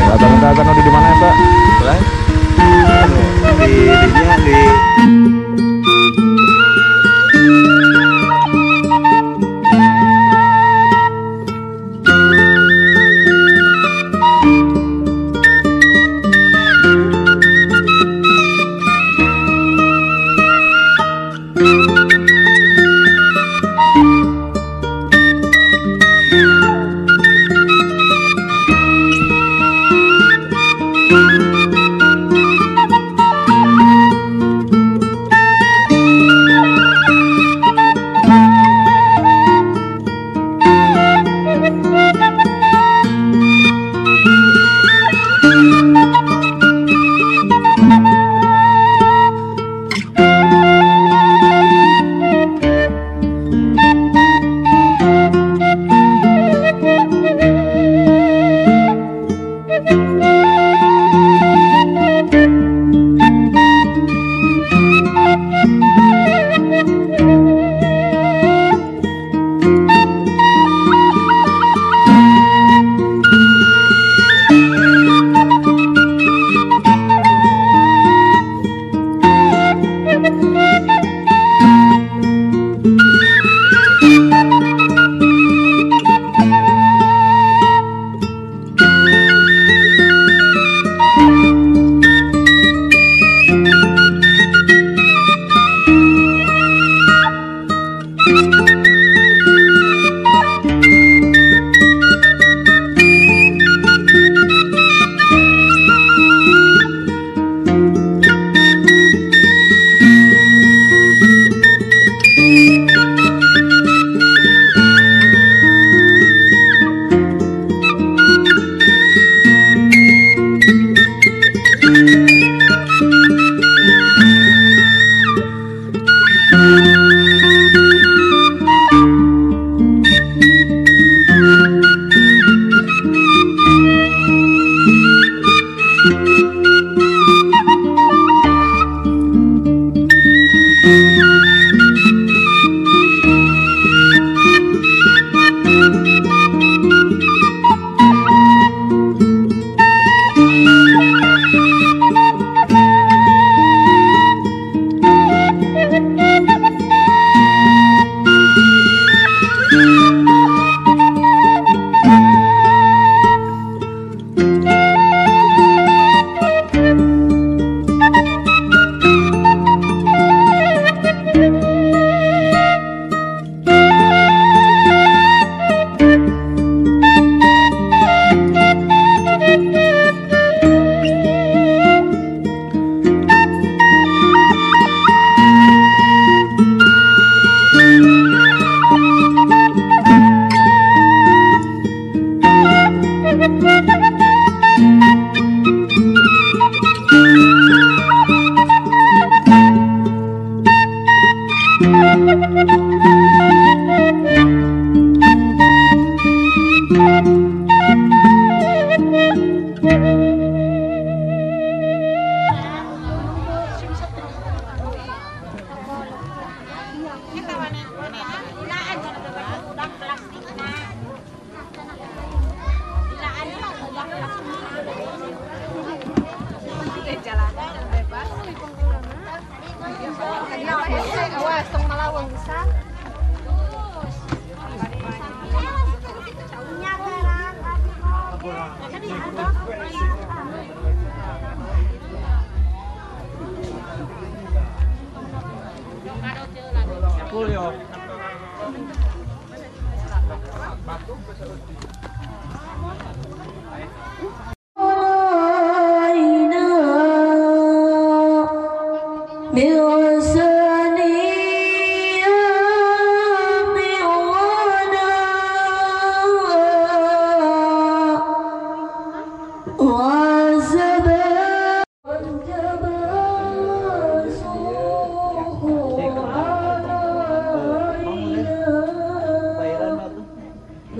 Datang di mana ya Pak? Mulai di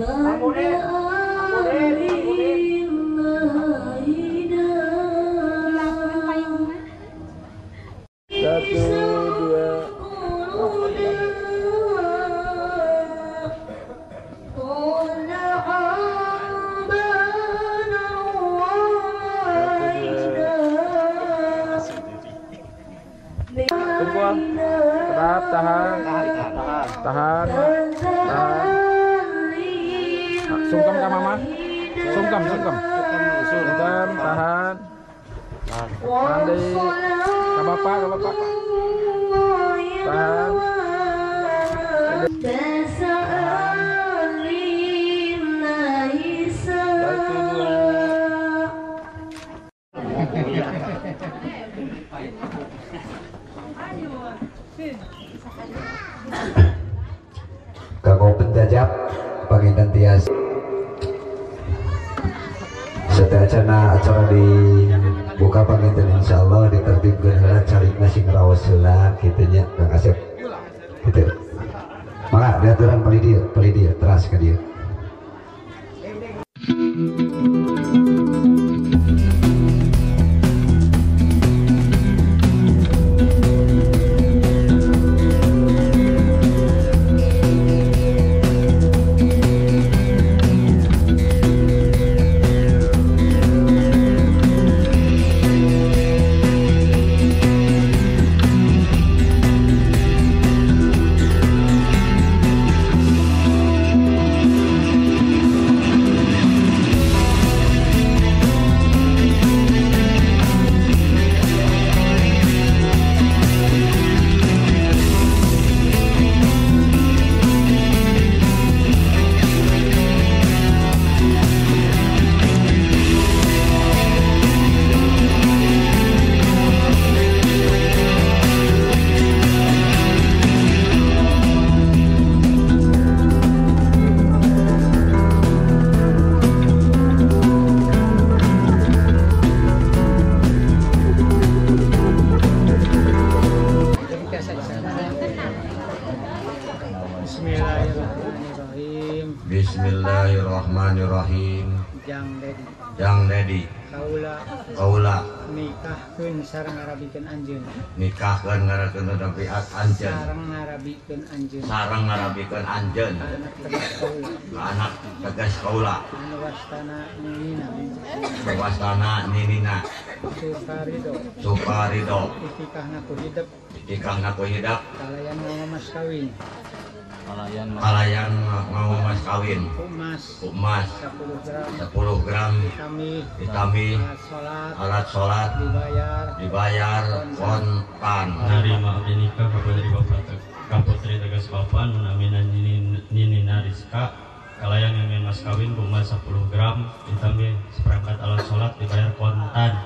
Bangun tahan. Sungkem kah mama? Sungkem, tahan. Mandi, ke bapak. Tahan. Satu, dua. Kanggo penjajab panginten tias sedayana acara dibuka panginten insyaallah ditertibkeun heula carikna sing raos heula kitu nya Kang Asep kitu. Mangga diaturan pali dieu teras ka dieu. Bismillahirrahmanirrahim. Jang Dedi. Kaula. Nikahkeun sareng ngarabikeun anjeun. Nikahkeun ngarabiat anjeun. Sareng ngarabikeun anjeun. Anak tegas kaula. Anu wastana ninina. Sukarido. Itikahna ku hidup. Kalayan mau mas kawin. Ukmas 10 gram ditambih alat sholat dibayar kontan. Narima abdi nikah kaputri tegas papan menaminan Nini Rizka. Kalayan yang mas kawin ukmas 10 gram ditambih seperangkat alat sholat dibayar kontan.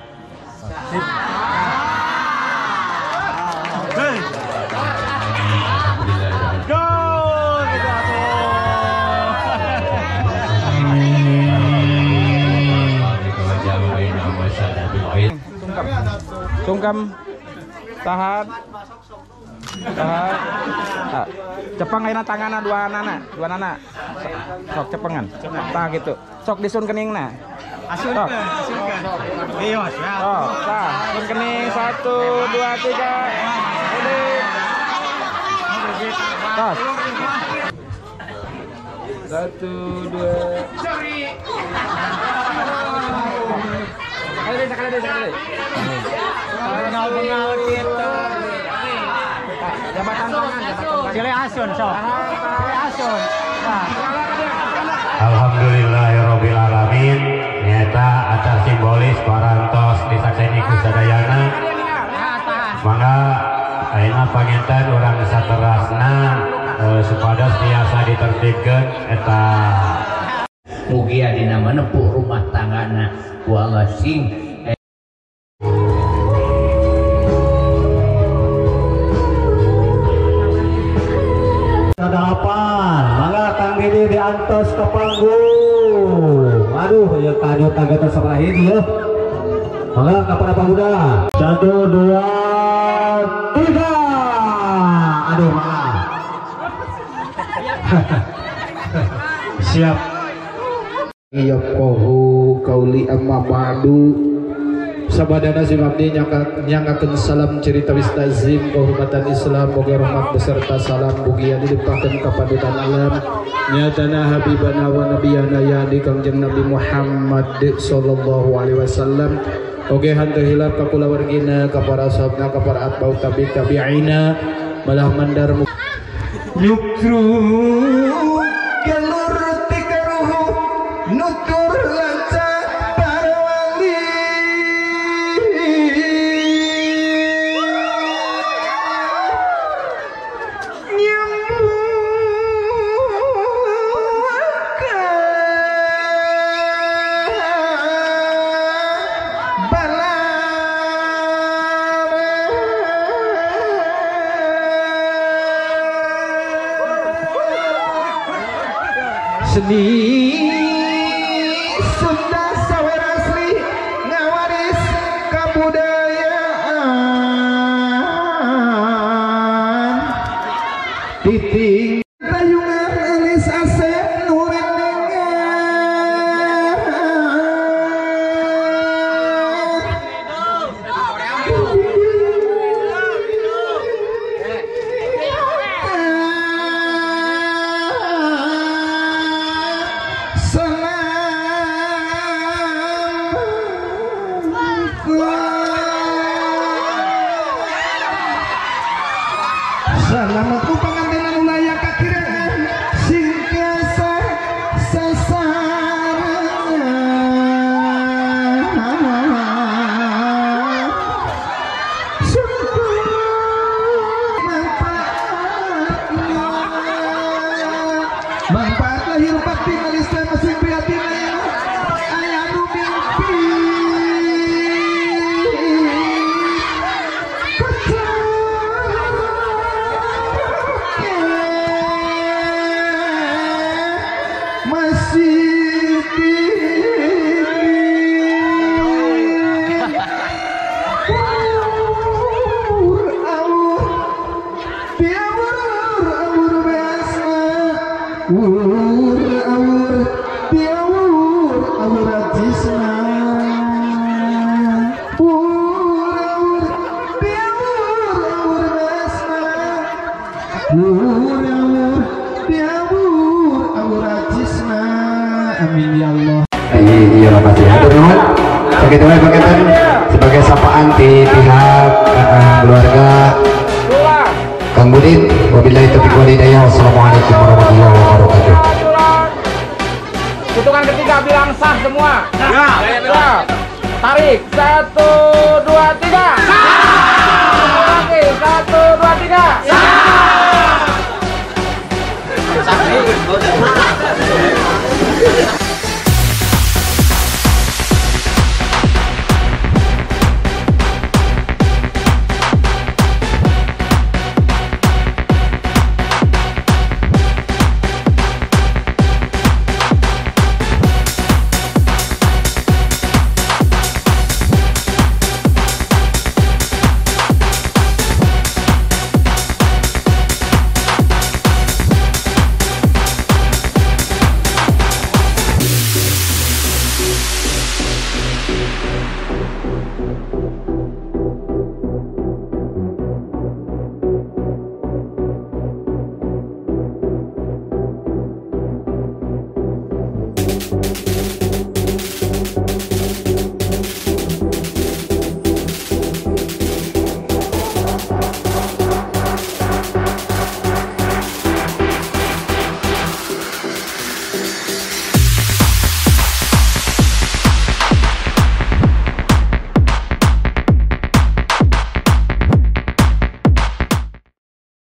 Sungkem, tahan. Cepeng ayeuna tangana dua nana. Sok cepengan. Tah gitu. Sok disun keningna. Asunkeun. Geos ya. Oh, tah, sun kening 1 2 3. Tos. 1 2. Ayo sekali. Bengal gitu. Jabatan tangan. Pilih asun, sok. Asun. Alhamdulillahirabbil alamin. Nyata acara simbolis parantos disaksikan ku sadayana. Mangga ayeuna panginten urang saterasna supados tiasa ditertibkeun eta mugia dina manepuk rumah tanggana ku Allah sing Sadapan, mangga Kang Didi diantos ke panggung. Aduh, ya kado tangga tersebelahin ya. Mangga kapan apa muda? 1 2 3. Aduh, mangga. Siap. Yakohu kauli amma ba'du. Sabadana simabdi nyangakeun salam cerita wistazim kehormatan Islam boga rahmat beserta salam bugia dilimpahkeun ka padutan alam nyatana habibana wa nabiyana ya di Kangjeng Nabi Muhammad sallallahu alaihi wasallam oge hanteu hilap ka kulawargina ka para sahabna ka para atba'ut tabi'ina malah mandar nyukru galur tikaruhu nutur lanca para wali seni Sunda Sawera asli ngawaris kabudayaan titing tayungan alis asep selamat ku pangantinan ulaya kakiraan sing tiasa sasarangan syukur manfaat lahir batin al-Islam masing prihatin ayah nu mimpi masih amin ya Allah. Iya makasih ya teman. Segitu aja paketan sebagai sapaan di pihak keluarga Kang Budin. Wabillahi taufiq wal hidayah. Wassalamualaikum warahmatullahi wabarakatuh. Hitungan ketiga bilang sah semua. Ya. Tarik 1, 2, 3.